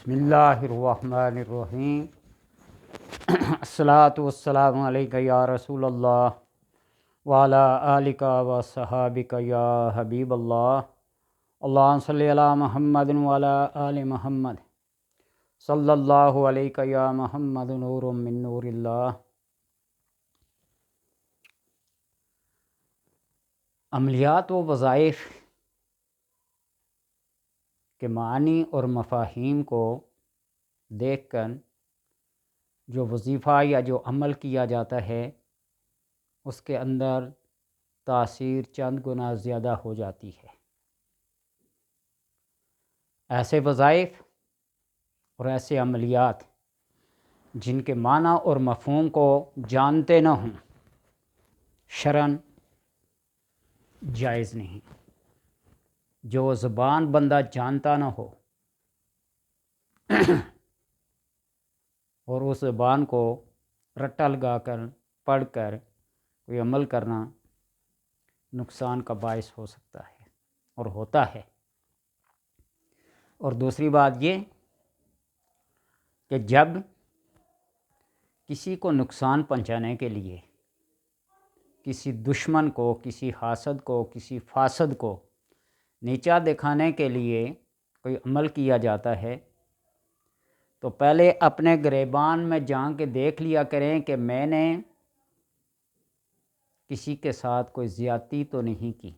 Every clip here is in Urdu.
بسم اللہ الرحمن الرحیم۔ الصلاۃ والسلام علیک یا رسول اللہ وعلی آلک و صحابک یا حبیب اللہ۔ اللہم صلی علی محمد وعلی آل محمد صلی اللہ علیہ یا محمد نور من نور اللہ۔ عملیات و وظائف کے معنی اور مفاہیم کو دیکھ کر جو وظیفہ یا جو عمل کیا جاتا ہے اس کے اندر تاثیر چند گنا زیادہ ہو جاتی ہے۔ ایسے وظائف اور ایسے عملیات جن کے معنی اور مفہوم کو جانتے نہ ہوں شرعاً جائز نہیں۔ جو زبان بندہ جانتا نہ ہو اور اس زبان کو رٹا لگا کر پڑھ کر کوئی عمل کرنا نقصان کا باعث ہو سکتا ہے اور ہوتا ہے۔ اور دوسری بات یہ کہ جب کسی کو نقصان پہنچانے کے لیے کسی دشمن کو، کسی حاسد کو، کسی فاسد کو نیچا دکھانے کے لیے کوئی عمل کیا جاتا ہے تو پہلے اپنے گریبان میں جا کے دیکھ لیا کریں کہ میں نے کسی کے ساتھ کوئی زیادتی تو نہیں کی،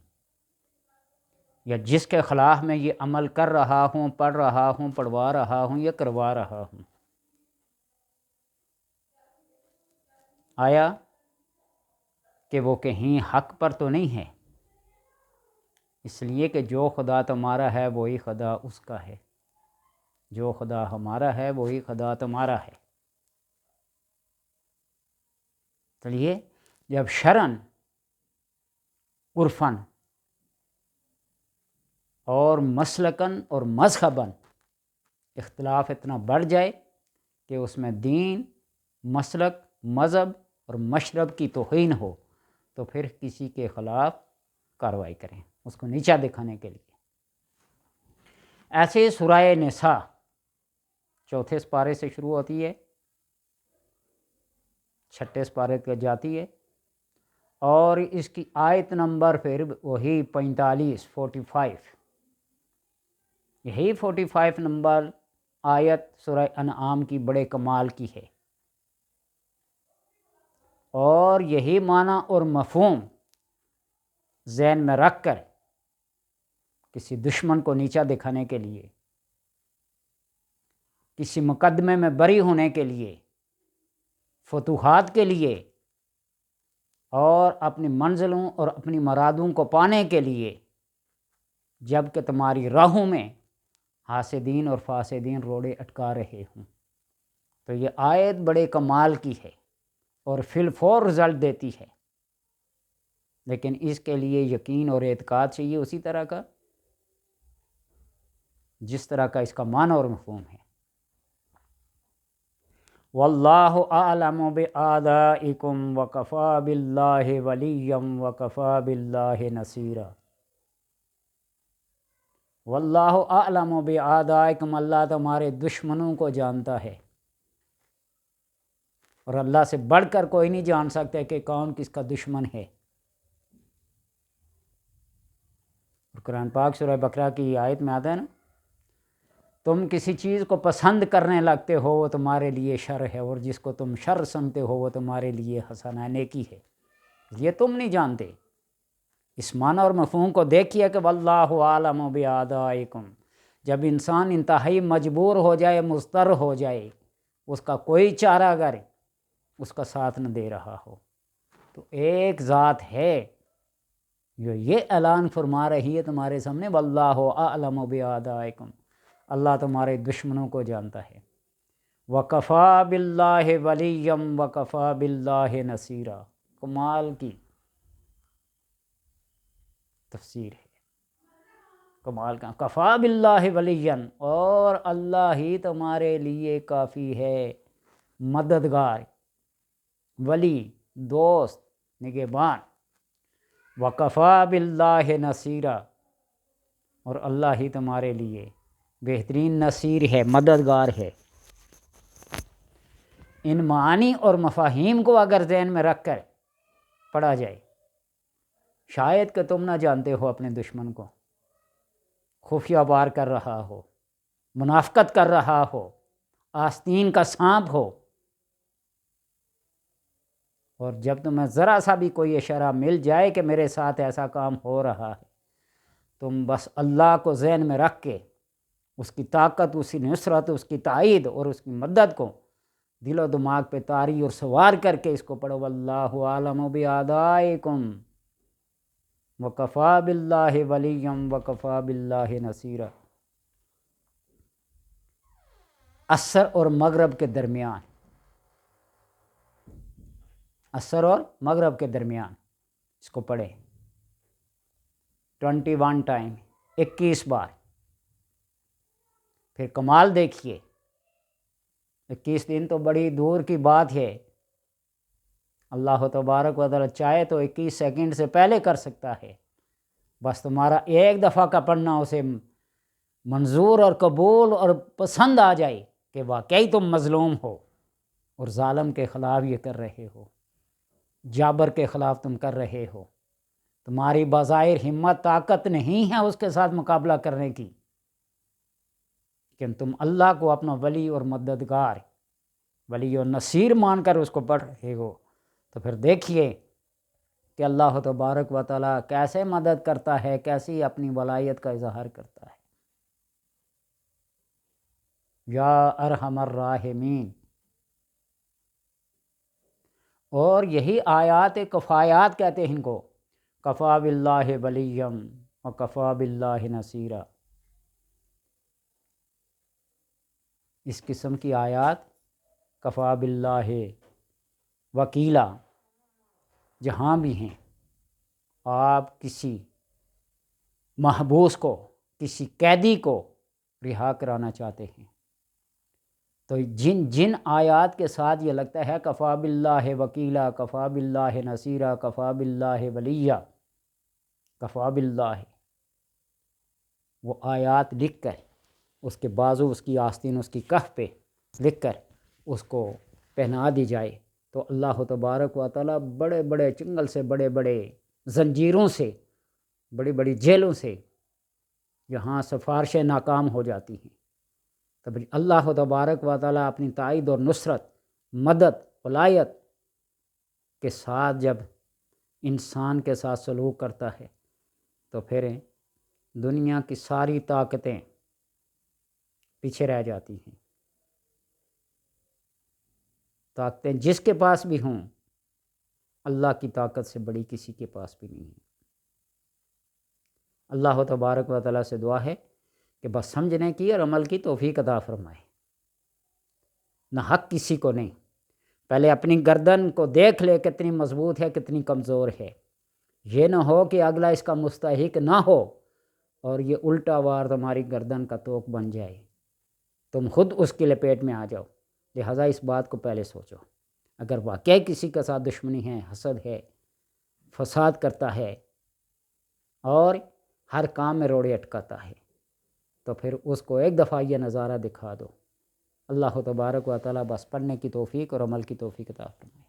یا جس کے خلاف میں یہ عمل کر رہا ہوں، پڑھ رہا ہوں، پڑھوا رہا ہوں یا کروا رہا ہوں، آیا کہ وہ کہیں حق پر تو نہیں ہے۔ اس لیے کہ جو خدا تمہارا ہے وہی خدا اس کا ہے، جو خدا ہمارا ہے وہی خدا تمہارا ہے۔ چلیے، جب شرعاً عرفاً اور مسلکاً اور مذہباً اختلاف اتنا بڑھ جائے کہ اس میں دین، مسلک، مذہب اور مشرب کی توہین ہو تو پھر کسی کے خلاف کارروائی کریں اس کو نیچا دکھانے کے لیے۔ ایسے سورہ نساء 4 سپارے سے شروع ہوتی ہے، 6 سپارے تک جاتی ہے، اور اس کی آیت نمبر پھر وہی 45 یہی 45 نمبر آیت سورہ انعام کی بڑے کمال کی ہے، اور یہی معنی اور مفہوم ذہن میں رکھ کر کسی دشمن کو نیچا دکھانے کے لیے، کسی مقدمے میں بری ہونے کے لیے، فتوحات کے لیے اور اپنی منزلوں اور اپنی مرادوں کو پانے کے لیے، جب کہ تمہاری راہوں میں حاسدین اور فاسدین روڑے اٹکا رہے ہوں، تو یہ آیت بڑے کمال کی ہے اور فی الفور رزلٹ دیتی ہے، لیکن اس کے لیے یقین اور اعتقاد چاہیے اسی طرح کا جس طرح کا اس کا معنی اور مفہوم ہے۔ واللہ اعلم بأعدائکم وکفی باللہ ولیا وکفی باللہ نصیرا۔ واللہ اعلم بأعدائکم، اللہ تمہارے دشمنوں کو جانتا ہے، اور اللہ سے بڑھ کر کوئی نہیں جان سکتا کہ کون کس کا دشمن ہے۔ اور قرآن پاک سورہ بقرہ کی آیت میں آتا ہے نا، تم کسی چیز کو پسند کرنے لگتے ہو وہ تمہارے لیے شر ہے، اور جس کو تم شر سمجھتے ہو وہ تمہارے لیے حسنہ نیکی ہے، یہ تم نہیں جانتے۔ اس معنی اور مفہوم کو دیکھیے کہ واللہ اعلم بأعدائکم، جب انسان انتہائی مجبور ہو جائے، مضطر ہو جائے، اس کا کوئی چارہ گر اس کا ساتھ نہ دے رہا ہو، تو ایک ذات ہے جو یہ اعلان فرما رہی ہے تمہارے سامنے، واللہ اعلم بأعدائکم، اللہ تمہارے دشمنوں کو جانتا ہے، وکفی باللہ ولیا وکفی باللہ نصیرا۔ کمال کی تفسیر ہے، کمال کا، کفی باللہ ولیا، اور اللہ ہی تمہارے لیے کافی ہے، مددگار، ولی، دوست، نگہبان، وکفی باللہ نصیرا، اور اللہ ہی تمہارے لیے بہترین نصیر ہے، مددگار ہے۔ ان معانی اور مفاہیم کو اگر ذہن میں رکھ کر پڑھا جائے، شاید کہ تم نہ جانتے ہو اپنے دشمن کو، خفیہ وار کر رہا ہو، منافقت کر رہا ہو، آستین کا سانپ ہو، اور جب تمہیں ذرا سا بھی کوئی اشارہ مل جائے کہ میرے ساتھ ایسا کام ہو رہا ہے، تم بس اللہ کو ذہن میں رکھ کے اس کی طاقت، اس کی نصرت، اس کی تائید اور اس کی مدد کو دل و دماغ پہ طاری اور سوار کر کے اس کو پڑھو۔ واللہ عالم بِأَعْدَائِكُمْ وَكَفَى بِاللَّهِ وَلِيًّا وَكَفَى بِاللَّهِ نَصِيرًا۔ عصر اور مغرب کے درمیان، عصر اور مغرب کے درمیان اس کو پڑھے 21 ٹائم، 21 بار۔ پھر کمال دیکھیے، 21 دن تو بڑی دور کی بات ہے، اللہ تبارک و تعالی چاہے تو 21 سیکنڈ سے پہلے کر سکتا ہے، بس تمہارا ایک دفعہ کا پڑھنا اسے منظور اور قبول اور پسند آ جائے کہ واقعی تم مظلوم ہو اور ظالم کے خلاف یہ کر رہے ہو، جابر کے خلاف تم کر رہے ہو، تمہاری بظاہر ہمت طاقت نہیں ہے اس کے ساتھ مقابلہ کرنے کی، لیکن تم اللہ کو اپنا ولی اور مددگار، ولی اور نصیر مان کر اس کو پڑھ رہے ہو، تو پھر دیکھیے کہ اللہ تبارک و تعالیٰ کیسے مدد کرتا ہے، کیسی اپنی ولایت کا اظہار کرتا ہے۔ یا ارحم الراحمین۔ اور یہی آیات کفایات کہتے ہیں ان کو، کفا باللہ ولیم و کفا باللہ نصیرا۔ اس قسم کی آیات کفا باللہ وکیلا جہاں بھی ہیں، آپ کسی محبوس کو، کسی قیدی کو رہا کرانا چاہتے ہیں تو جن آیات کے ساتھ یہ لگتا ہے کفا باللہ وکیلا، کفا باللہ نصیرا، کفا باللہ ولیہ، کفا باللہ، وہ آیات لکھ کر اس کے بازو، اس کی آستین، اس کی کف پہ لکھ کر اس کو پہنا دی جائے تو اللہ تبارک و تعالیٰ بڑے بڑے چنگل سے، بڑے بڑے زنجیروں سے، بڑی بڑی جیلوں سے یہاں سفارشیں ناکام ہو جاتی ہیں۔ تب اللہ تبارک و تعالیٰ اپنی تائید اور نصرت، مدد، ولایت کے ساتھ جب انسان کے ساتھ سلوک کرتا ہے تو پھر دنیا کی ساری طاقتیں پیچھے رہ جاتی ہیں۔ طاقتیں جس کے پاس بھی ہوں، اللہ کی طاقت سے بڑی کسی کے پاس بھی نہیں ہے۔ اللہ تبارک و تعالیٰ سے دعا ہے کہ بس سمجھنے کی اور عمل کی توفیق عطا فرمائے، نہ حق کسی کو نہیں۔ پہلے اپنی گردن کو دیکھ لے کتنی مضبوط ہے، کتنی کمزور ہے، یہ نہ ہو کہ اگلا اس کا مستحق نہ ہو اور یہ الٹا وار تمہاری گردن کا توق بن جائے، تم خود اس کی لپیٹ میں آ جاؤ۔ لہٰذا اس بات کو پہلے سوچو، اگر واقعی کسی کے ساتھ دشمنی ہے، حسد ہے، فساد کرتا ہے اور ہر کام میں روڑے اٹکاتا ہے تو پھر اس کو ایک دفعہ یہ نظارہ دکھا دو۔ اللہ تبارک و تعالیٰ بس پڑھنے کی توفیق اور عمل کی توفیق عطا فرمائے۔